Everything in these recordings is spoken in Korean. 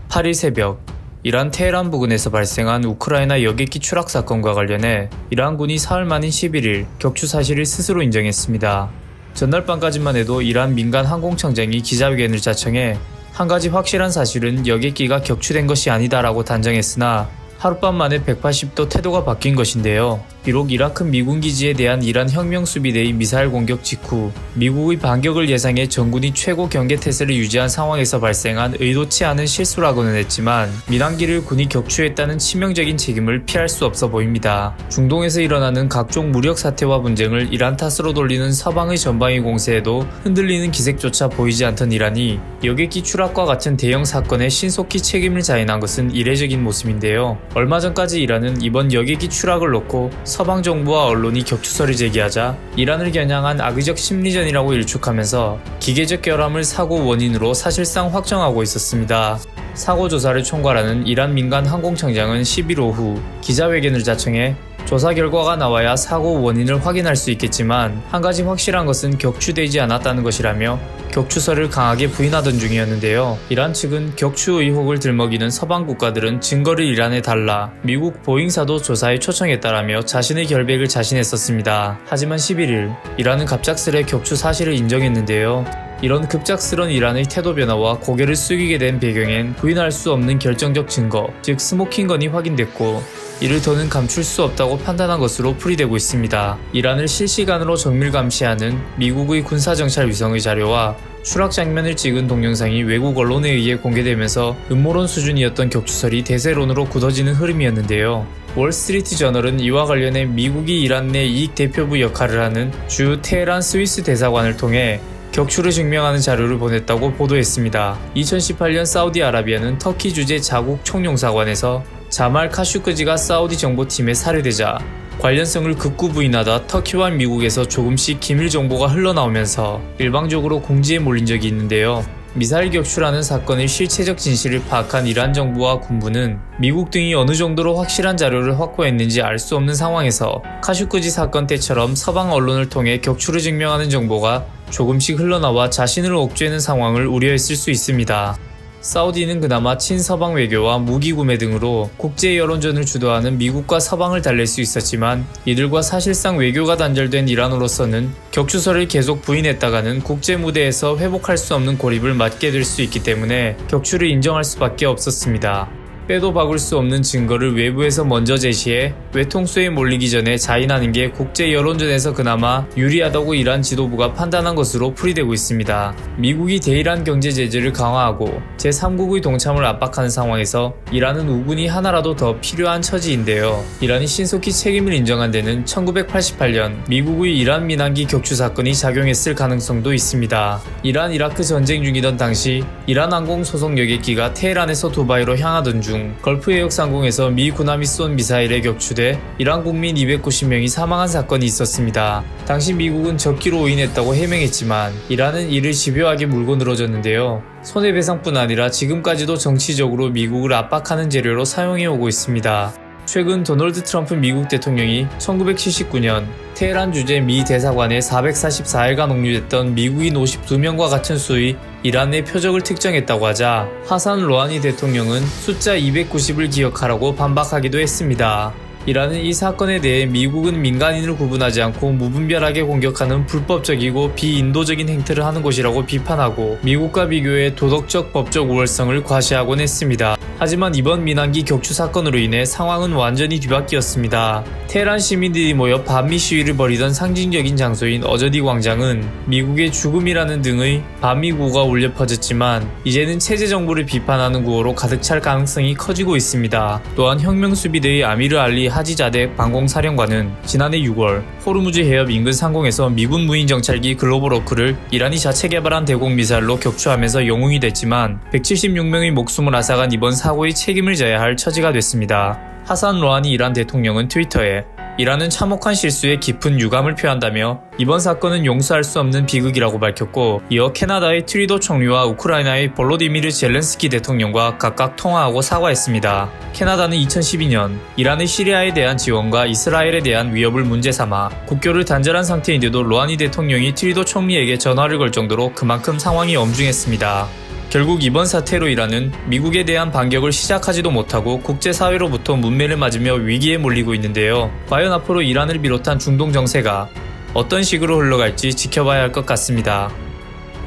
8일 새벽, 이란 테헤란 부근에서 발생한 우크라이나 여객기 추락 사건과 관련해 이란군이 사흘 만인 11일 격추 사실을 스스로 인정했습니다. 전날 밤까지만 해도 이란 민간 항공청장이 기자회견을 자청해 한 가지 확실한 사실은 여객기가 격추된 것이 아니다라고 단정했으나 하룻밤 만에 180도 태도가 바뀐 것인데요. 비록 이라크 미군 기지에 대한 이란 혁명수비대의 미사일 공격 직후 미국의 반격을 예상해 정군이 최고 경계 태세를 유지한 상황에서 발생한 의도치 않은 실수라고는 했지만 민항기를 군이 격추했다는 치명적인 책임을 피할 수 없어 보입니다. 중동에서 일어나는 각종 무력 사태와 분쟁을 이란 탓으로 돌리는 서방의 전방위 공세에도 흔들리는 기색조차 보이지 않던 이란이 여객기 추락과 같은 대형 사건에 신속히 책임을 자인한 것은 이례적인 모습인데요. 얼마 전까지 이란은 이번 여객기 추락을 놓고 서방 정부와 언론이 격추설을 제기하자 이란을 겨냥한 악의적 심리전이라고 일축하면서 기계적 결함을 사고 원인으로 사실상 확정하고 있었습니다. 사고 조사를 총괄하는 이란 민간 항공청장은 10일 오후 기자회견을 자청해 조사 결과가 나와야 사고 원인을 확인할 수 있겠지만 한 가지 확실한 것은 격추되지 않았다는 것이라며 격추설을 강하게 부인하던 중이었는데요. 이란 측은 격추 의혹을 들먹이는 서방 국가들은 증거를 이란에 달라 미국 보잉사도 조사에 초청했다라며 자신의 결백을 자신했었습니다. 하지만 11일 이란은 갑작스레 격추 사실을 인정했는데요. 이런 급작스런 이란의 태도 변화와 고개를 숙이게 된 배경엔 부인할 수 없는 결정적 증거, 즉 스모킹건이 확인됐고 이를 더는 감출 수 없다고 판단한 것으로 풀이되고 있습니다. 이란을 실시간으로 정밀 감시하는 미국의 군사정찰 위성의 자료와 추락 장면을 찍은 동영상이 외국 언론에 의해 공개되면서 음모론 수준이었던 격추설이 대세론으로 굳어지는 흐름이었는데요. 월스트리트 저널은 이와 관련해 미국이 이란 내 이익 대표부 역할을 하는 주 테헤란 스위스 대사관을 통해 격추를 증명하는 자료를 보냈다고 보도했습니다. 2018년 사우디아라비아는 터키 주재 자국 총용사관에서 자말 카슈크지가 사우디 정보팀에 살해되자 관련성을 극구 부인하다 터키와 미국에서 조금씩 기밀 정보가 흘러나오면서 일방적으로 공지에 몰린 적이 있는데요. 미사일 격추라는 사건의 실체적 진실을 파악한 이란 정부와 군부는 미국 등이 어느 정도로 확실한 자료를 확보했는지 알 수 없는 상황에서 카슈크지 사건 때처럼 서방 언론을 통해 격추를 증명하는 정보가 조금씩 흘러나와 자신을 옥죄는 상황을 우려했을 수 있습니다. 사우디는 그나마 친서방 외교와 무기 구매 등으로 국제 여론전을 주도하는 미국과 서방을 달랠 수 있었지만 이들과 사실상 외교가 단절된 이란으로서는 격추설을 계속 부인했다가는 국제 무대에서 회복할 수 없는 고립을 맞게 될 수 있기 때문에 격추를 인정할 수밖에 없었습니다. 빼도 박을 수 없는 증거를 외부에서 먼저 제시해 외통수에 몰리기 전에 자인하는 게 국제 여론전에서 그나마 유리하다고 이란 지도부가 판단한 것으로 풀이되고 있습니다. 미국이 대이란 경제 제재를 강화하고 제3국의 동참을 압박하는 상황에서 이란은 우군이 하나라도 더 필요한 처지인데요. 이란이 신속히 책임을 인정한 데는 1988년 미국의 이란 민항기 격추 사건이 작용했을 가능성도 있습니다. 이란 이라크 전쟁 중이던 당시 이란 항공 소속 여객기가 테헤란에서 두바이로 향하던 중 걸프 해역 상공에서 미 군함이 쏜 미사일에 격추돼 이란 국민 290명이 사망한 사건이 있었습니다. 당시 미국은 적기로 오인했다고 해명했지만 이란은 이를 집요하게 물고 늘어졌는데요. 손해배상뿐 아니라 지금까지도 정치적으로 미국을 압박하는 재료로 사용해오고 있습니다. 최근 도널드 트럼프 미국 대통령이 1979년 테헤란 주재 미 대사관에 444일간 옥류됐던 미국인 52명과 같은 수의 이란 내 표적을 특정했다고 하자 하산 로하니 대통령은 숫자 290을 기억하라고 반박하기도 했습니다. 이란은 이 사건에 대해 미국은 민간인을 구분하지 않고 무분별하게 공격하는 불법적이고 비인도적인 행태를 하는 것이라고 비판하고 미국과 비교해 도덕적 법적 우월성을 과시하곤 했습니다. 하지만 이번 민항기 격추 사건으로 인해 상황은 완전히 뒤바뀌었습니다. 테헤란 시민들이 모여 반미 시위를 벌이던 상징적인 장소인 어저디 광장은 미국의 죽음이라는 등의 반미 구호가 울려 퍼졌지만 이제는 체제 정부를 비판하는 구호로 가득 찰 가능성이 커지고 있습니다. 또한 혁명수비대의 아미르 알리 하지자덱 방공사령관은 지난해 6월 호르무즈 해협 인근 상공에서 미군 무인 정찰기 글로벌 워크를 이란이 자체 개발한 대공 미사일로 격추하면서 영웅이 됐지만 176명의 목숨을 앗아간 이번 사고의 책임을 져야 할 처지가 됐습니다. 하산 로하니 이란 대통령은 트위터에 이란은 참혹한 실수에 깊은 유감을 표한다며 이번 사건은 용서할 수 없는 비극이라고 밝혔고 이어 캐나다의 트리도 총리와 우크라이나의 볼로디미르 젤렌스키 대통령과 각각 통화하고 사과했습니다. 캐나다는 2012년 이란의 시리아에 대한 지원과 이스라엘에 대한 위협을 문제 삼아 국교를 단절한 상태인데도 로하니 대통령이 트리도 총리에게 전화를 걸 정도로 그만큼 상황이 엄중했습니다. 결국 이번 사태로 이란은 미국에 대한 반격을 시작하지도 못하고 국제사회로부터 문매를 맞으며 위기에 몰리고 있는데요. 과연 앞으로 이란을 비롯한 중동 정세가 어떤 식으로 흘러갈지 지켜봐야 할 것 같습니다.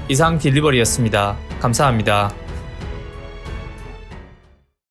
이상 딜리버리였습니다. 감사합니다.